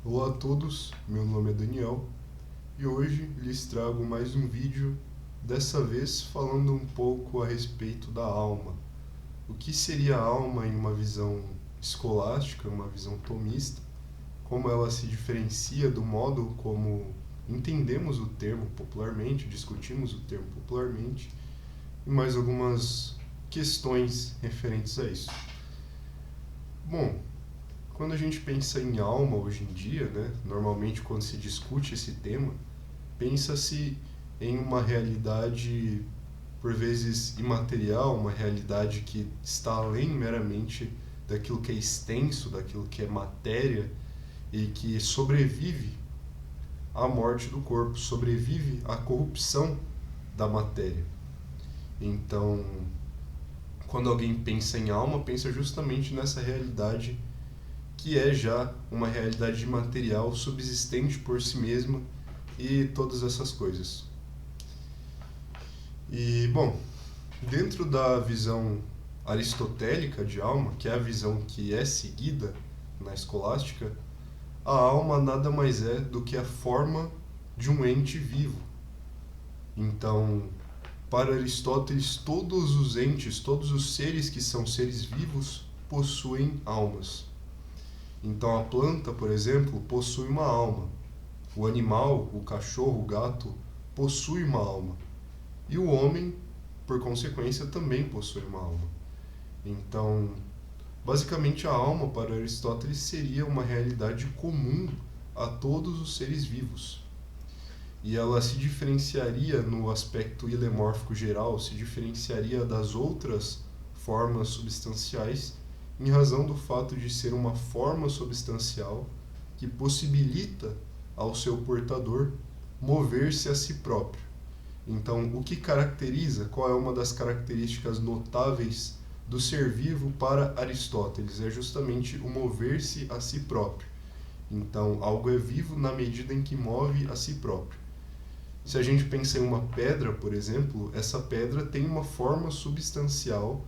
Olá a todos, meu nome é Daniel e hoje lhes trago mais um vídeo, dessa vez falando um pouco a respeito da alma. O que seria a alma em uma visão escolástica, uma visão tomista, como ela se diferencia do modo como entendemos o termo popularmente, discutimos o termo popularmente, e mais algumas questões referentes a isso. Bom, quando a gente pensa em alma hoje em dia, né, normalmente quando se discute esse tema, pensa-se em uma realidade por vezes imaterial, uma realidade que está além meramente daquilo que é extenso, daquilo que é matéria e que sobrevive à morte do corpo, sobrevive à corrupção da matéria. Então, quando alguém pensa em alma, pensa justamente nessa realidade que é já uma realidade material subsistente por si mesma e todas essas coisas. E, bom, dentro da visão aristotélica de alma, que é a visão que é seguida na escolástica, a alma nada mais é do que a forma de um ente vivo. Então, para Aristóteles, todos os entes, todos os seres que são seres vivos, possuem almas. Então, a planta, por exemplo, possui uma alma. O animal, o cachorro, o gato, possui uma alma. E o homem, por consequência, também possui uma alma. Então, basicamente, a alma, para Aristóteles, seria uma realidade comum a todos os seres vivos. E ela se diferenciaria no aspecto ilemórfico geral, se diferenciaria das outras formas substanciais em razão do fato de ser uma forma substancial que possibilita ao seu portador mover-se a si próprio. Então, o que caracteriza, qual é uma das características notáveis do ser vivo para Aristóteles? É justamente o mover-se a si próprio. Então, algo é vivo na medida em que move a si próprio. Se a gente pensa em uma pedra, por exemplo, essa pedra tem uma forma substancial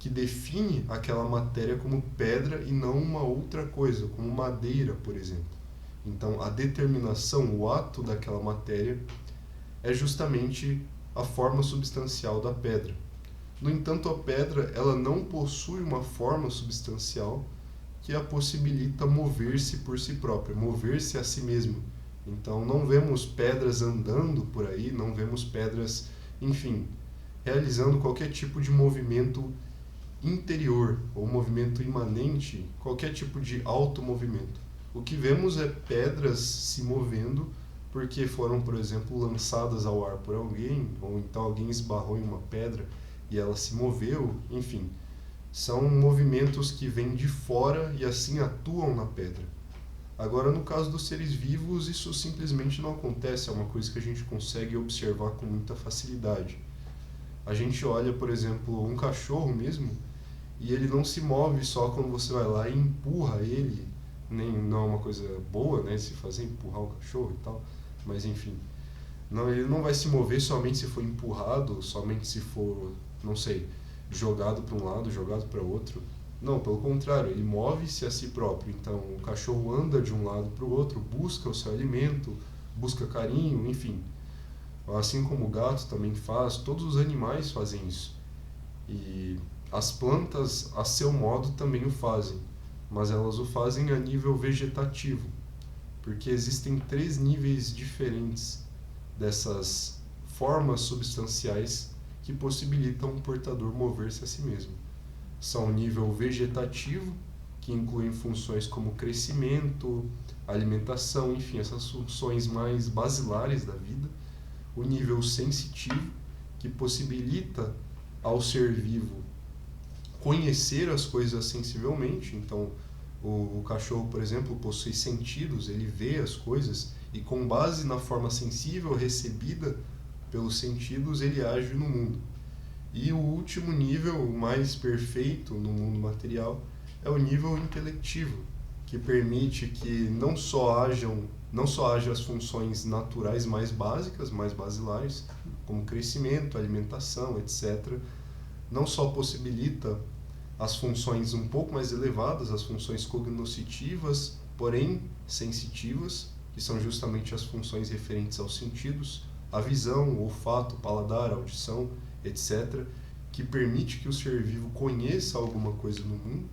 que define aquela matéria como pedra e não uma outra coisa, como madeira, por exemplo. Então, a determinação, o ato daquela matéria é justamente a forma substancial da pedra. No entanto, a pedra ela não possui uma forma substancial que a possibilita mover-se por si própria, mover-se a si mesma. Então, não vemos pedras andando por aí, não vemos pedras, enfim, realizando qualquer tipo de movimento interior ou movimento imanente, qualquer tipo de automovimento. O que vemos é pedras se movendo porque foram, por exemplo, lançadas ao ar por alguém, ou então alguém esbarrou em uma pedra e ela se moveu, enfim. São movimentos que vêm de fora e assim atuam na pedra. Agora, no caso dos seres vivos, isso simplesmente não acontece, é uma coisa que a gente consegue observar com muita facilidade. A gente olha, por exemplo, um cachorro mesmo, e ele não se move só quando você vai lá e empurra ele, nem não é uma coisa boa, né, se fazer empurrar o cachorro e tal, mas enfim, não, ele não vai se mover somente se for empurrado, somente se for, não sei, jogado para um lado, jogado para outro. Não, pelo contrário, ele move-se a si próprio. Então, o cachorro anda de um lado para o outro, busca o seu alimento, busca carinho, enfim. Assim como o gato também faz, todos os animais fazem isso. E as plantas, a seu modo, também o fazem, mas elas o fazem a nível vegetativo, porque existem três níveis diferentes dessas formas substanciais que possibilitam o portador mover-se a si mesmo. São o nível vegetativo, que incluem funções como crescimento, alimentação, enfim, essas funções mais basilares da vida. O nível sensitivo, que possibilita ao ser vivo conhecer as coisas sensivelmente. Então, o cachorro, por exemplo, possui sentidos, ele vê as coisas e, com base na forma sensível recebida pelos sentidos, ele age no mundo. E o último nível, o mais perfeito no mundo material, é o nível intelectivo, que permite que não só hajam as funções naturais mais básicas, mais basilares, como crescimento, alimentação, etc. Não só possibilita as funções um pouco mais elevadas, as funções cognoscitivas, porém sensitivas, que são justamente as funções referentes aos sentidos, a visão, o olfato, o paladar, a audição, etc., que permite que o ser vivo conheça alguma coisa no mundo,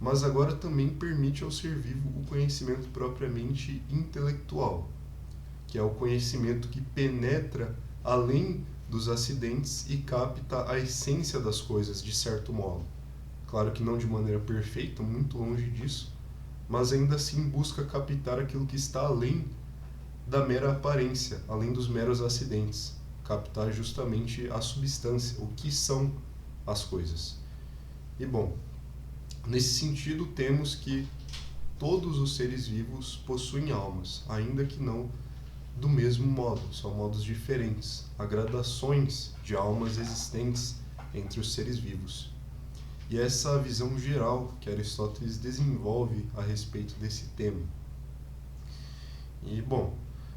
mas agora também permite ao ser vivo o conhecimento propriamente intelectual, que é o conhecimento que penetra além dos acidentes e capta a essência das coisas, de certo modo. Claro que não de maneira perfeita, muito longe disso, mas ainda assim busca captar aquilo que está além da mera aparência, além dos meros acidentes, captar justamente a substância, o que são as coisas. E bom, nesse sentido temos que todos os seres vivos possuem almas, ainda que não do mesmo modo, são modos diferentes, há gradações de almas existentes entre os seres vivos. E essa visão geral que Aristóteles desenvolve a respeito desse tema. E, bom,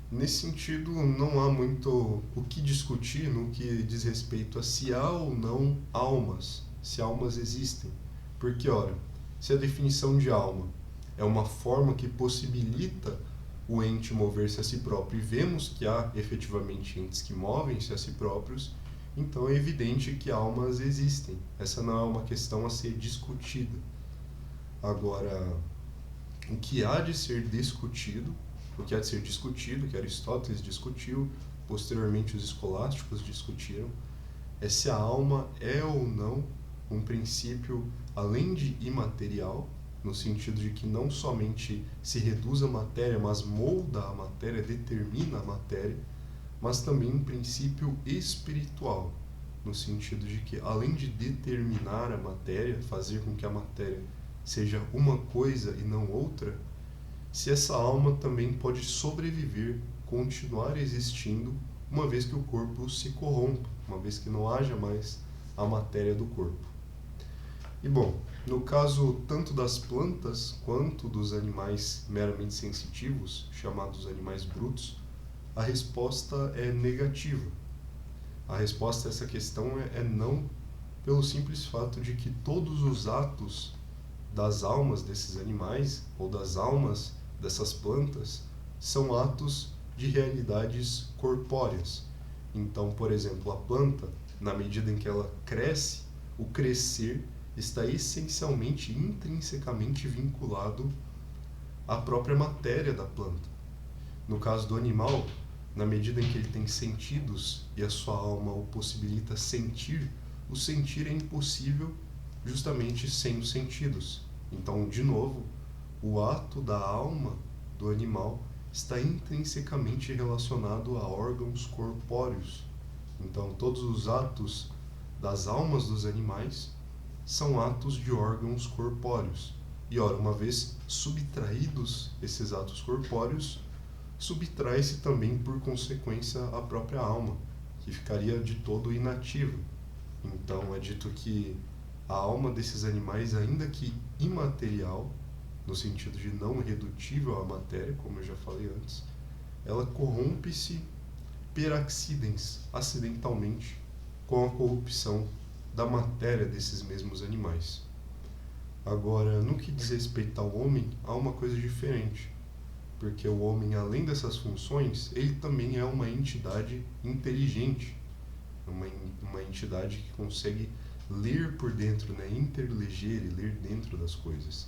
nesse sentido não há muito o que discutir no que diz respeito a se há ou não almas, se almas existem. Porque, ora, se a definição de alma é uma forma que possibilita o ente mover-se a si próprio, e vemos que há efetivamente entes que movem-se a si próprios, então é evidente que almas existem. Essa não é uma questão a ser discutida. Agora, o que há de ser discutido, que Aristóteles discutiu, posteriormente os escolásticos discutiram, é se a alma é ou não um princípio, além de imaterial, no sentido de que não somente se reduz à matéria, mas molda a matéria, determina a matéria, mas também um princípio espiritual, no sentido de que, além de determinar a matéria, fazer com que a matéria seja uma coisa e não outra, se essa alma também pode sobreviver, continuar existindo, uma vez que o corpo se corrompa, uma vez que não haja mais a matéria do corpo. E bom, no caso tanto das plantas quanto dos animais meramente sensitivos, chamados animais brutos, a resposta é negativa. A resposta a essa questão é não, pelo simples fato de que todos os atos das almas desses animais, ou das almas dessas plantas, são atos de realidades corpóreas. Então, por exemplo, a planta, na medida em que ela cresce, o crescer está essencialmente, intrinsecamente vinculado à própria matéria da planta. No caso do animal, na medida em que ele tem sentidos e a sua alma o possibilita sentir, o sentir é impossível justamente sem os sentidos. Então, de novo, o ato da alma do animal está intrinsecamente relacionado a órgãos corpóreos. Então, todos os atos das almas dos animais são atos de órgãos corpóreos. E, ora, uma vez subtraídos esses atos corpóreos, subtrai-se também, por consequência, a própria alma, que ficaria de todo inativa. Então, é dito que a alma desses animais, ainda que imaterial, no sentido de não redutível à matéria, como eu já falei antes, ela corrompe-se per accidens, acidentalmente, com a corrupção da matéria desses mesmos animais. Agora, no que diz respeito ao homem, há uma coisa diferente, porque o homem, além dessas funções, ele também é uma entidade inteligente, uma entidade que consegue ler por dentro, né? Interleger e ler dentro das coisas.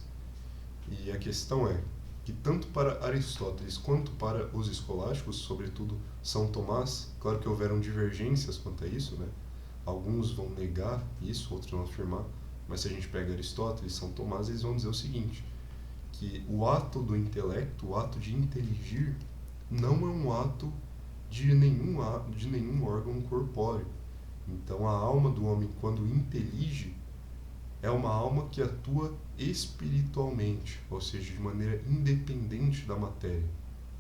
E a questão é que tanto para Aristóteles quanto para os escolásticos, sobretudo São Tomás, claro que houveram divergências quanto a isso, né? Alguns vão negar isso, outros vão afirmar, mas se a gente pega Aristóteles e São Tomás, eles vão dizer o seguinte, que o ato do intelecto, o ato de inteligir, não é um ato de nenhum órgão corpóreo. Então a alma do homem, quando intelige, é uma alma que atua espiritualmente, ou seja, de maneira independente da matéria.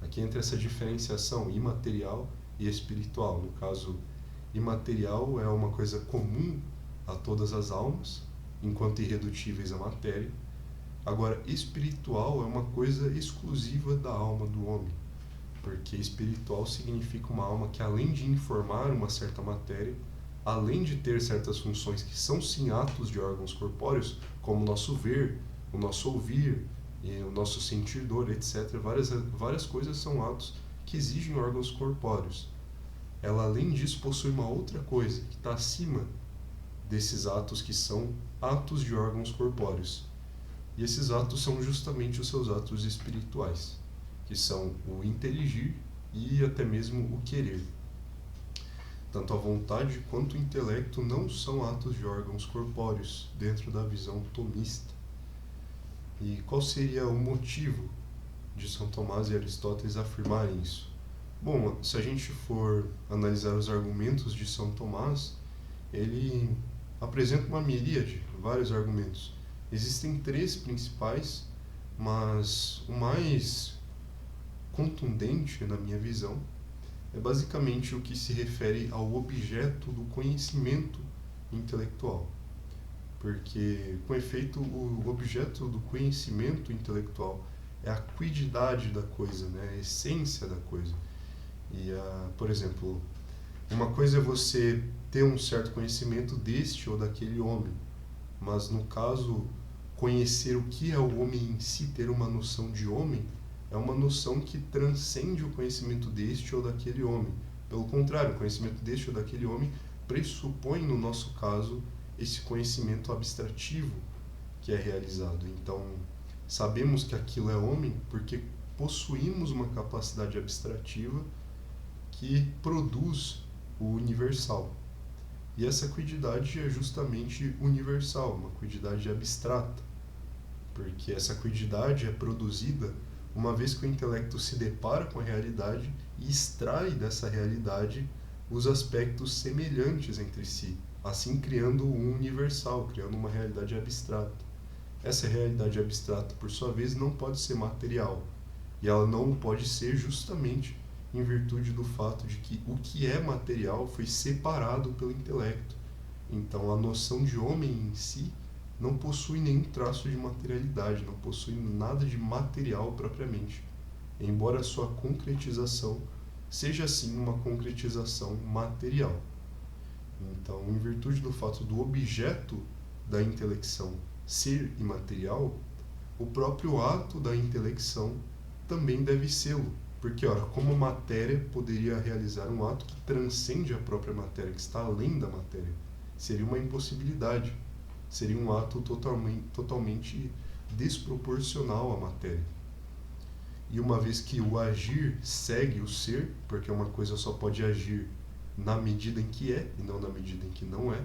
Aqui entra essa diferenciação imaterial e espiritual. No caso, imaterial é uma coisa comum a todas as almas, enquanto irredutíveis à matéria. Agora, espiritual é uma coisa exclusiva da alma do homem, porque espiritual significa uma alma que, além de informar uma certa matéria, além de ter certas funções que são sim atos de órgãos corpóreos, como o nosso ver, o nosso ouvir, e o nosso sentir dor, etc., várias coisas são atos que exigem órgãos corpóreos. Ela, além disso, possui uma outra coisa que está acima desses atos que são atos de órgãos corpóreos. E esses atos são justamente os seus atos espirituais, que são o inteligir e até mesmo o querer. Tanto a vontade quanto o intelecto não são atos de órgãos corpóreos dentro da visão tomista. E qual seria o motivo de São Tomás e Aristóteles afirmarem isso? Bom, se a gente for analisar os argumentos de São Tomás, ele apresenta uma miríade, vários argumentos. Existem 3 principais, mas o mais contundente, na minha visão, é basicamente o que se refere ao objeto do conhecimento intelectual. Porque, com efeito, o objeto do conhecimento intelectual é a quididade da coisa, né? A essência da coisa. E, por exemplo, uma coisa é você ter um certo conhecimento deste ou daquele homem, mas no caso, conhecer o que é o homem em si, ter uma noção de homem, é uma noção que transcende o conhecimento deste ou daquele homem. Pelo contrário, o conhecimento deste ou daquele homem pressupõe, no nosso caso, esse conhecimento abstrativo que é realizado. Então, sabemos que aquilo é homem porque possuímos uma capacidade abstrativa que produz o universal. E essa quididade é justamente universal, uma quididade abstrata, porque essa quididade é produzida uma vez que o intelecto se depara com a realidade e extrai dessa realidade os aspectos semelhantes entre si, assim criando um universal, criando uma realidade abstrata. Essa realidade abstrata, por sua vez, não pode ser material, e ela não pode ser justamente em virtude do fato de que o que é material foi separado pelo intelecto. Então, a noção de homem em si não possui nenhum traço de materialidade, não possui nada de material propriamente, embora a sua concretização seja sim uma concretização material. Então, em virtude do fato do objeto da intelecção ser imaterial, o próprio ato da intelecção também deve sê-lo. Porque, ora, como a matéria poderia realizar um ato que transcende a própria matéria, que está além da matéria? Seria uma impossibilidade. Seria um ato totalmente desproporcional à matéria. E uma vez que o agir segue o ser, porque uma coisa só pode agir na medida em que é e não na medida em que não é,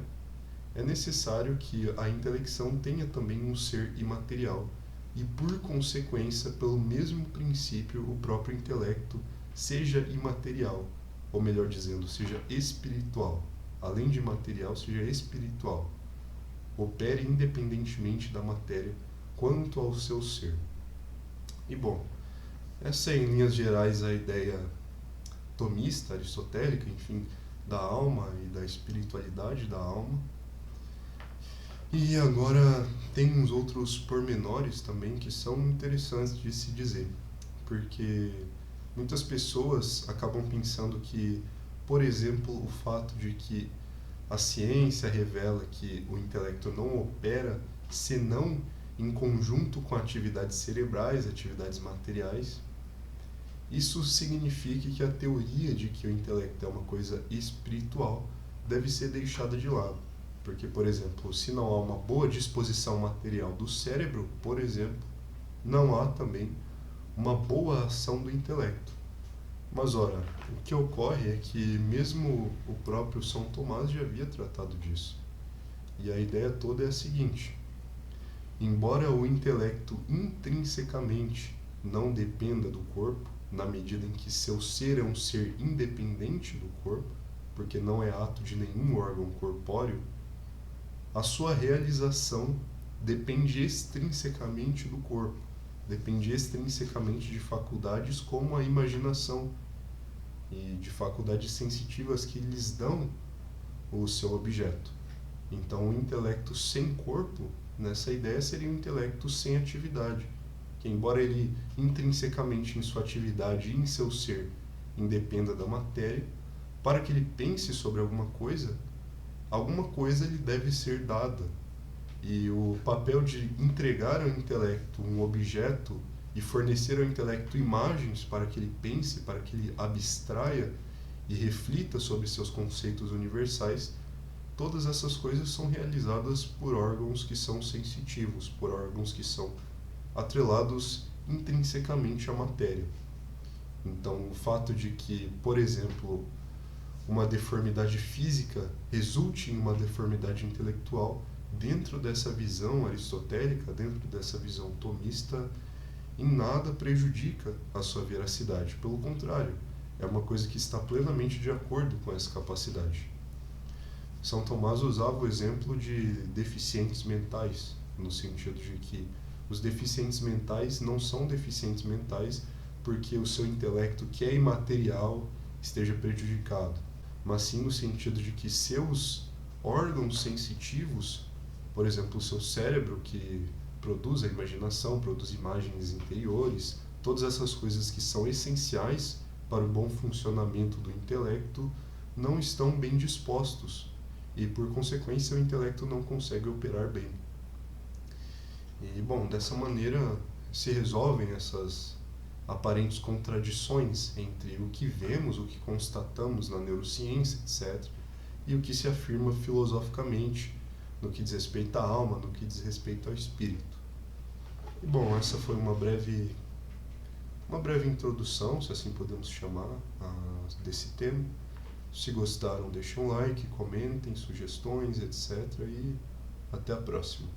é necessário que a intelecção tenha também um ser imaterial e, por consequência, pelo mesmo princípio, o próprio intelecto seja imaterial, ou melhor dizendo, seja espiritual. Além de material, seja espiritual. Opere independentemente da matéria quanto ao seu ser. E bom, essa é em linhas gerais a ideia tomista, aristotélica, enfim, da alma e da espiritualidade da alma. E agora tem uns outros pormenores também que são interessantes de se dizer, porque muitas pessoas acabam pensando que, por exemplo, o fato de que a ciência revela que o intelecto não opera senão em conjunto com atividades cerebrais, atividades materiais, isso significa que a teoria de que o intelecto é uma coisa espiritual deve ser deixada de lado. Porque, por exemplo, se não há uma boa disposição material do cérebro, por exemplo, não há também uma boa ação do intelecto. Mas, ora, o que ocorre é que mesmo o próprio São Tomás já havia tratado disso. E a ideia toda é a seguinte: embora o intelecto intrinsecamente não dependa do corpo, na medida em que seu ser é um ser independente do corpo, porque não é ato de nenhum órgão corpóreo, a sua realização depende extrinsecamente do corpo, depende extrinsecamente de faculdades como a imaginação e de faculdades sensitivas que lhes dão o seu objeto. Então, o intelecto sem corpo, nessa ideia, seria um intelecto sem atividade, que embora ele intrinsecamente em sua atividade e em seu ser independa da matéria, para que ele pense sobre alguma coisa, alguma coisa lhe deve ser dada. E o papel de entregar ao intelecto um objeto e fornecer ao intelecto imagens para que ele pense, para que ele abstraia e reflita sobre seus conceitos universais, todas essas coisas são realizadas por órgãos que são sensitivos, por órgãos que são atrelados intrinsecamente à matéria. Então, o fato de que, por exemplo, uma deformidade física resulte em uma deformidade intelectual, dentro dessa visão aristotélica, dentro dessa visão tomista, em nada prejudica a sua veracidade. Pelo contrário, é uma coisa que está plenamente de acordo com essa capacidade. São Tomás usava o exemplo de deficientes mentais, no sentido de que os deficientes mentais não são deficientes mentais porque o seu intelecto, que é imaterial, esteja prejudicado, mas sim no sentido de que seus órgãos sensitivos, por exemplo, o seu cérebro, que produz a imaginação, produz imagens interiores, todas essas coisas que são essenciais para o bom funcionamento do intelecto, não estão bem dispostos e, por consequência, o intelecto não consegue operar bem. E, bom, dessa maneira se resolvem essas aparentes contradições entre o que vemos, o que constatamos na neurociência, etc., e o que se afirma filosoficamente no que diz respeito à alma, no que diz respeito ao espírito. E, bom, essa foi uma breve introdução, se assim podemos chamar, desse tema. Se gostaram, deixem um like, comentem, sugestões, etc. E até a próxima.